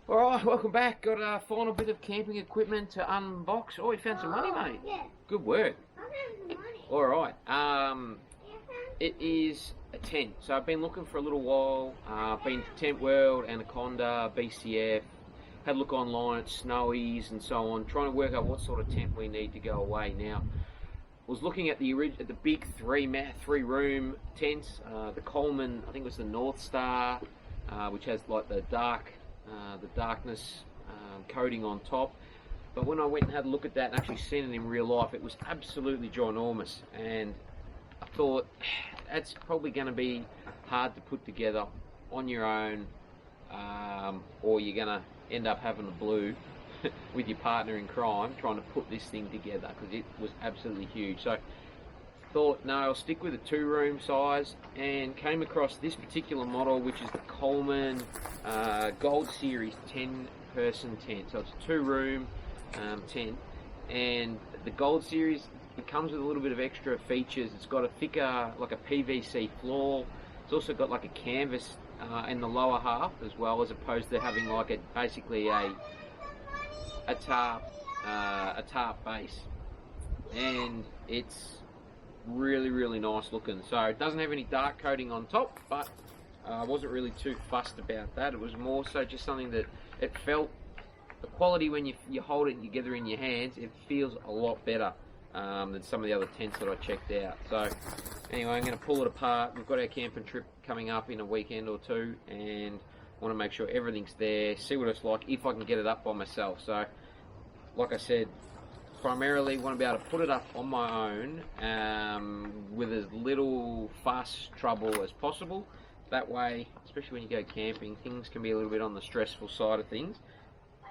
Alright, welcome back. Got a final bit of camping equipment to unbox. Oh, you found some money, mate. Yeah. Good work. I found some money. Alright, it is a tent. So I've been looking for a little while. Been to Tentworld, Anaconda, BCF. Had a look online at Snowies and so on, trying to work out what sort of tent we need to go away. Now, was looking at the big three-room tent, the Coleman, I think it was the North Star, which has like the darkness coating on top. But when I went and had a look at that and actually seen it in real life, it was absolutely ginormous, and I thought that's probably going to be hard to put together on your own, or you're going to end up having a blue with your partner in crime trying to put this thing together, because it was absolutely huge. So thought, no, I'll stick with a 2-room size, and came across this particular model, which is the Coleman Gold Series 10-person tent. So it's a 2-room tent, and the Gold Series, it comes with a little bit of extra features. It's got a thicker, like a PVC floor. It's also got like a canvas in the lower half as well, as opposed to having like basically a tarp base, and it's really nice looking. So it doesn't have any dark coating on top, but I wasn't really too fussed about that. It was more so just something that it felt, the quality when you hold it together in your hands, it feels a lot better than some of the other tents that I checked out. So anyway, I'm going to pull it apart. We've got our camping trip coming up in a weekend or two, and want to make sure everything's there, see what it's like, if I can get it up by myself. So like I said, primarily want to be able to put it up on my own with as little fuss, trouble as possible. That way, especially when you go camping, things can be a little bit on the stressful side of things.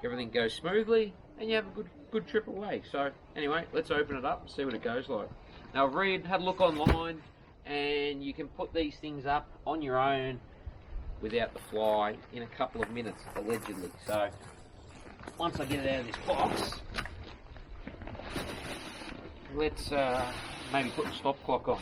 Everything goes smoothly and you have a good trip away. So anyway, let's open it up and see what it goes like. Now I've had a look online, and you can put these things up on your own without the fly in a couple of minutes, allegedly. So once I get it out of this box, let's maybe put the stop clock on.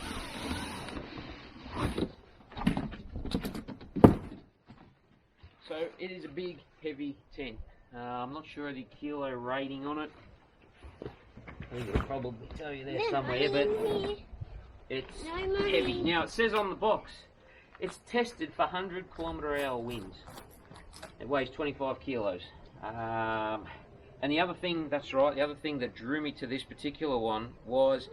So it is a big, heavy tent. I'm not sure the kilo rating on it. I think it'll probably tell you there somewhere, but it's heavy. Now it says on the box, it's tested for 100km/h winds. It weighs 25 kilos. And the other thing, that's right, the other thing that drew me to this particular one was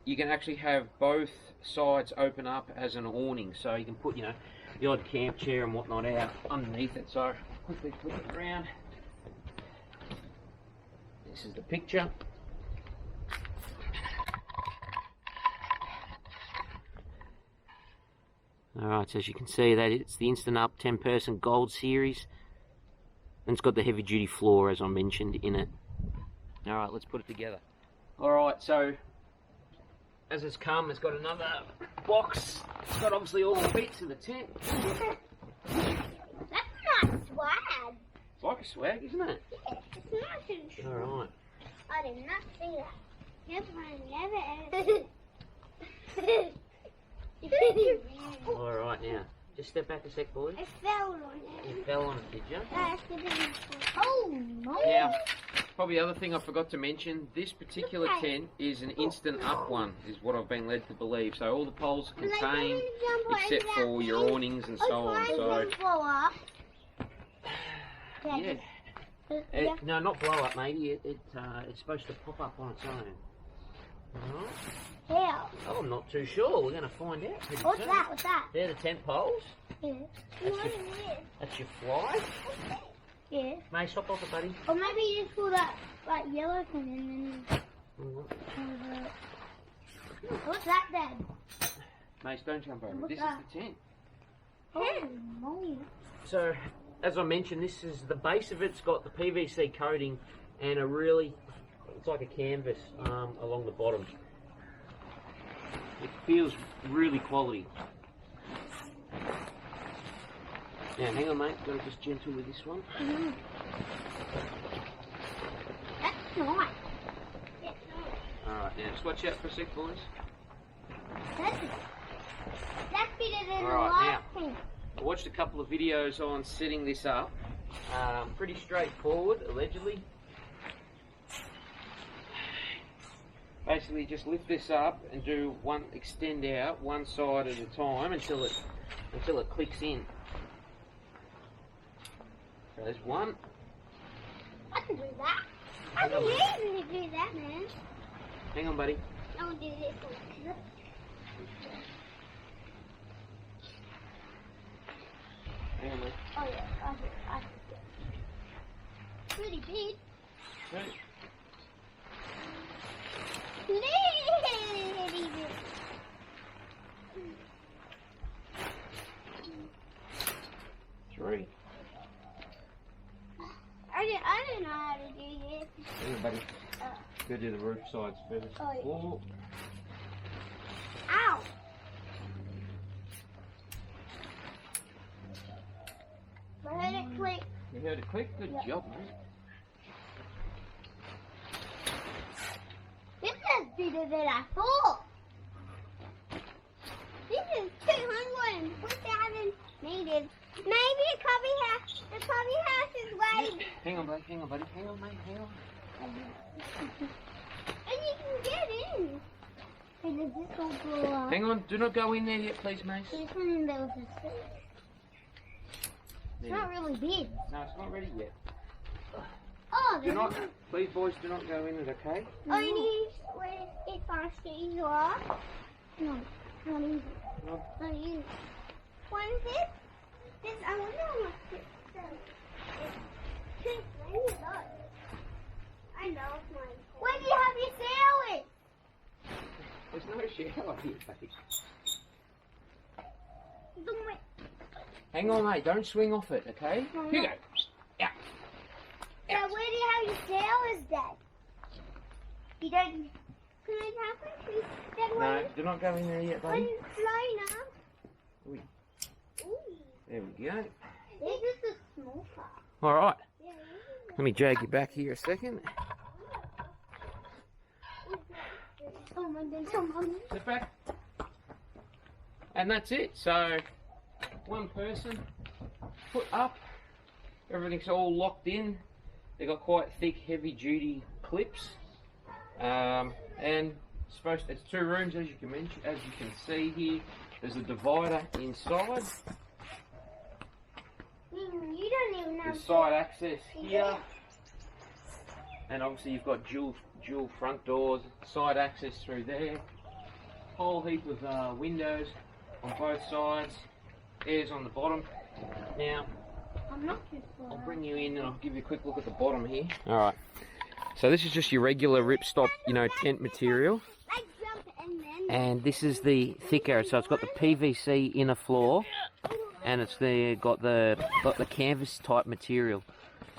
you can actually have both sides open up as an awning. So you can put, you know, the odd camp chair and whatnot out underneath it. So I'll quickly flip it around. This is the picture. Alright, so as you can see, that it's the Instant Up 10-person Gold Series, and it's got the heavy duty floor as I mentioned in it. Alright, let's put it together. Alright, so as it's come, it's got another box. It's got obviously all the bits of the tent. That's not swag. It's like a swag, isn't it? Yeah, it's nice and true. Alright. I did not see that. Never. Alright, now, just step back a sec, boys. I fell on it. You fell on it, did you? Oh, no. Now, probably the other thing I forgot to mention, this particular tent is an Instant Up one, is what I've been led to believe. So all the poles are contained, except for your awnings and so on. So, yeah. No, not blow up, matey. It's supposed to pop up on its own. Alright. How? Oh, I'm not too sure. We're going to find out. What's that? What's that? They're the tent poles. Yeah. That's your fly. Yeah. May stop off it, buddy. Or maybe you just pull that like yellow thing and then. What's that then? Mate, don't jump over. This is the tent. Oh, moly. So, as I mentioned, this is the base of it's got the PVC coating and a really, it's like a canvas along the bottom. It feels really quality. Now, hang on, mate. Got to just gentle with this one. That's nice. Alright, now just watch out for a sec, boys. That's better than the Alright, last thing. I watched a couple of videos on setting this up, Pretty straightforward, allegedly. Basically, just lift this up and do one, extend out one side at a time until it clicks in. So there's one. I can do that. I can easily do that, man. Hang on, buddy. I will do this one. Hang on, mate. Oh yeah, I can do it. Pretty big. Right. Little bit. Three. I don't know how to do this. Hang on, buddy. Go do the roof sides first. Oh, yeah. Oh. Ow! I heard it click. You heard it click? Good Yeah. job, mate. This is bigger than I thought. This is 200,000 meters. Maybe the coffee house is way. Hang on, buddy. Hang on, buddy. Hang on, mate. Hang on. And you can get in. And this will blow up. Hang on. Do not go in there yet, please, Mace. This one, there was a switch. It's not really big. No, it's not ready yet. Oh, Do not, please, boys, do not go in it, okay? only where it fastens off. No, not even. No. Not even. What is this? This, I wonder how much this does. I know it's mine. Where do you have your sandwich? There's no shower here, buddy. Hang on, mate. Don't swing off it, okay? No, Here you no. go. Yeah. Now, where do you have your sandwich then? You don't. Can I have one, please? That No, one. do not go in there yet, One buddy. liner. Ooh. Ooh. There we go. This is the small part. All right. Yeah. Let me drag you back here a second. Oh my goodness. Oh my goodness. Sit back. And that's it. So, one person, put up. Everything's all locked in. They've got quite thick, heavy-duty clips. And it's 2 rooms, as you can see here. There's a divider inside. You don't even know. There's side access here. And obviously you've got dual front doors, side access through there. Whole heap of windows on both sides. Airs on the bottom. Now, I'm not too sure. I'll bring you in and I'll give you a quick look at the bottom here. Alright, so this is just your regular ripstop, tent material. I jump and then. And this is the thicker, so it's got the PVC inner floor. And it's got the canvas type material.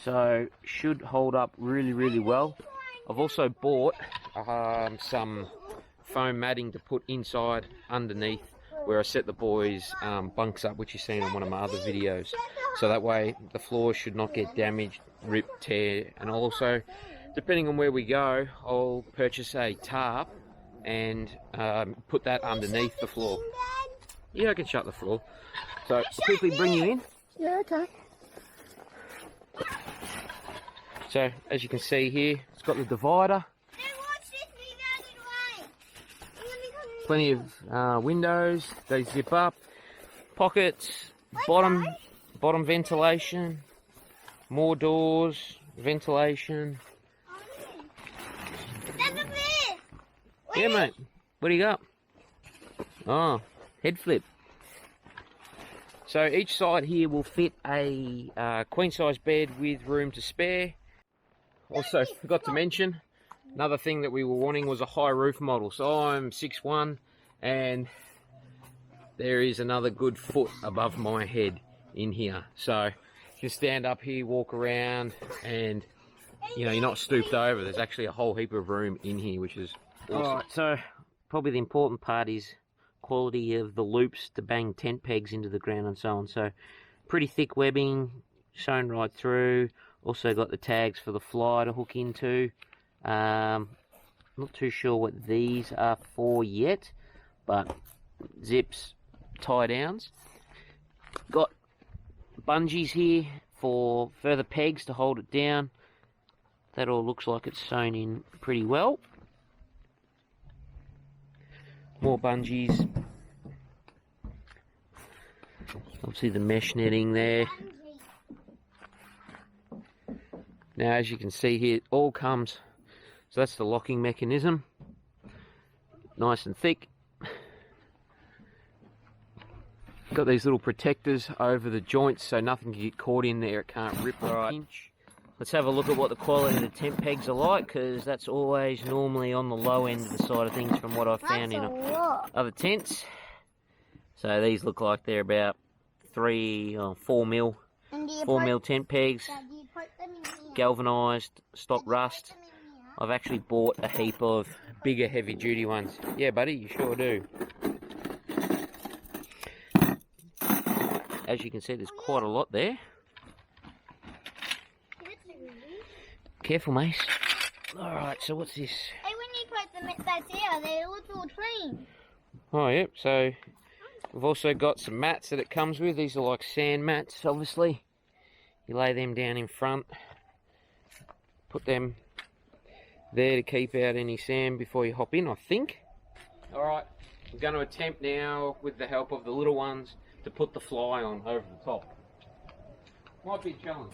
So, should hold up really, really well. I've also bought some foam matting to put inside underneath where I set the boys' bunks up, which you've seen on one of my other videos. So that way the floor should not get damaged, rip, tear. And also, depending on where we go, I'll purchase a tarp and put that underneath the floor. Yeah, I can shut the floor. So quickly bring you in. Yeah, okay. So as you can see here, it's got the divider. Plenty of windows. They zip up. Pockets. Bottom ventilation. More doors. Ventilation. Yeah, mate. What do you got? Oh, head flip. So each side here will fit a queen size bed with room to spare. Also forgot to mention, another thing that we were wanting was a high roof model. So I'm 6'1", and there is another good foot above my head in here. So you can stand up here, walk around, and you're not stooped over. There's actually a whole heap of room in here, which is awesome. Alright, so probably the important part is quality of the loops to bang tent pegs into the ground and so on. So pretty thick webbing sewn right through. Also got the tags for the fly to hook into. Not too sure what these are for yet, but zips, tie downs. Got bungees here for further pegs to hold it down. That all looks like it's sewn in pretty well. More bungees. Obviously the mesh netting there. Now as you can see here, it all comes, so that's the locking mechanism. Nice and thick. Got these little protectors over the joints so nothing can get caught in there, it can't rip or pinch. Let's have a look at what the quality of the temp pegs are like, because that's always normally on the low end of the side of things from what I've found in other tents. So these look like they're about 3 or 4 mil tent pegs, galvanised, stop rust. I've actually bought a heap of bigger heavy duty ones. Yeah buddy, you sure do. As you can see, there's quite a lot there. Careful, Mace. Alright, so what's this? Hey, when you put them back there, they look all clean. Oh, yep, so we've also got some mats that it comes with. These are like sand mats, obviously. You lay them down in front. Put them there to keep out any sand before you hop in, I think. Alright, I'm going to attempt now, with the help of the little ones, to put the fly on over the top. Might be a challenge.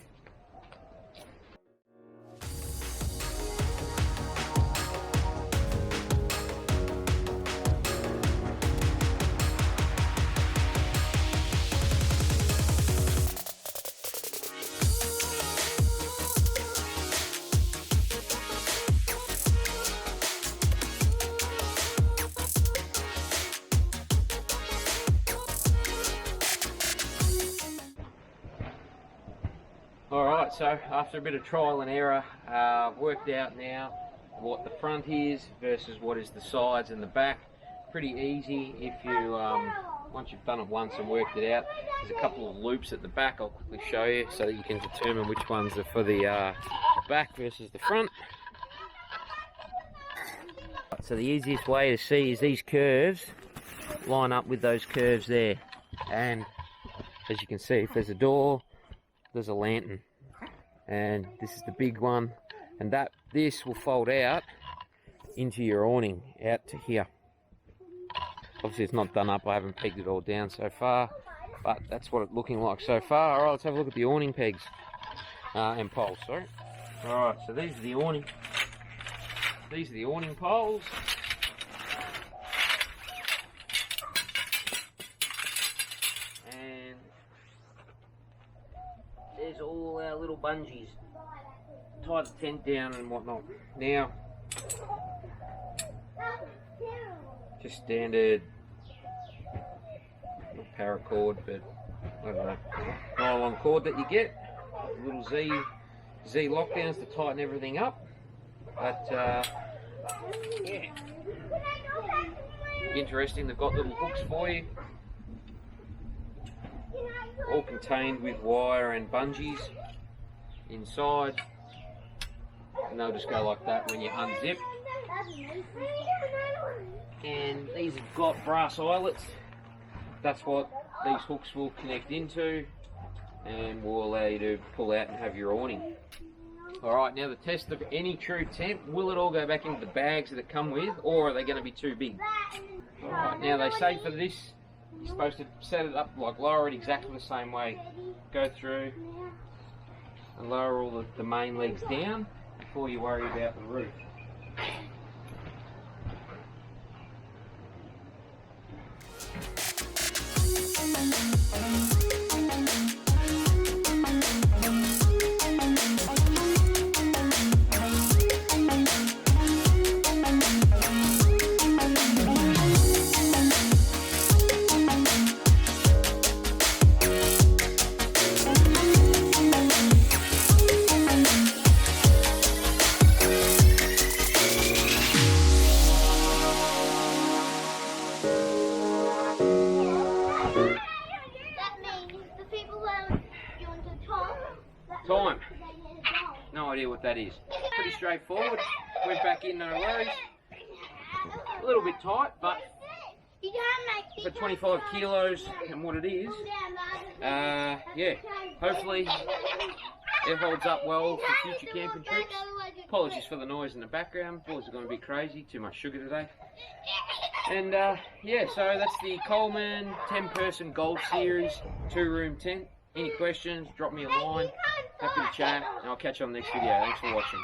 Alright, so after a bit of trial and error, I've worked out now what the front is versus what is the sides and the back. Pretty easy if you, once you've done it once and worked it out. There's a couple of loops at the back I'll quickly show you so that you can determine which ones are for the back versus the front. So the easiest way to see is these curves line up with those curves there. And as you can see, if there's a door, there's a lantern, and this is the big one, and this will fold out into your awning out to here. Obviously it's not done up, I haven't pegged it all down so far, but that's what it's looking like so far. Alright, let's have a look at the awning pegs and poles, sorry. Alright, so these are the awning poles. There's all our little bungees. Tie the tent down and whatnot. Now, just standard, not paracord, but I don't know, nylon cord that you get. Little Z lockdowns to tighten everything up. But yeah, interesting. They've got little hooks for you. All contained with wire and bungees inside, and they'll just go like that when you unzip. And these have got brass eyelets. That's what these hooks will connect into and will allow you to pull out and have your awning. Alright, now the test of any true tent, will it all go back into the bags that it come with, or are they going to be too big? Alright, now they say for this, you're supposed to set it up, like lower it exactly the same way. Go through and lower all the main legs down before you worry about the roof. Time. No idea what that is. Pretty straightforward. Went back in, no worries. A little bit tight, but You can't make for 25 kilos and what it is. Yeah, hopefully it holds up well for future camping trips. Apologies for the noise in the background. Boys are going to be crazy. Too much sugar today. And yeah, so that's the Coleman 10-person Gold Series 2-room tent. Any questions, drop me a line. Happy to chat, and I'll catch you on the next video. Thanks for watching.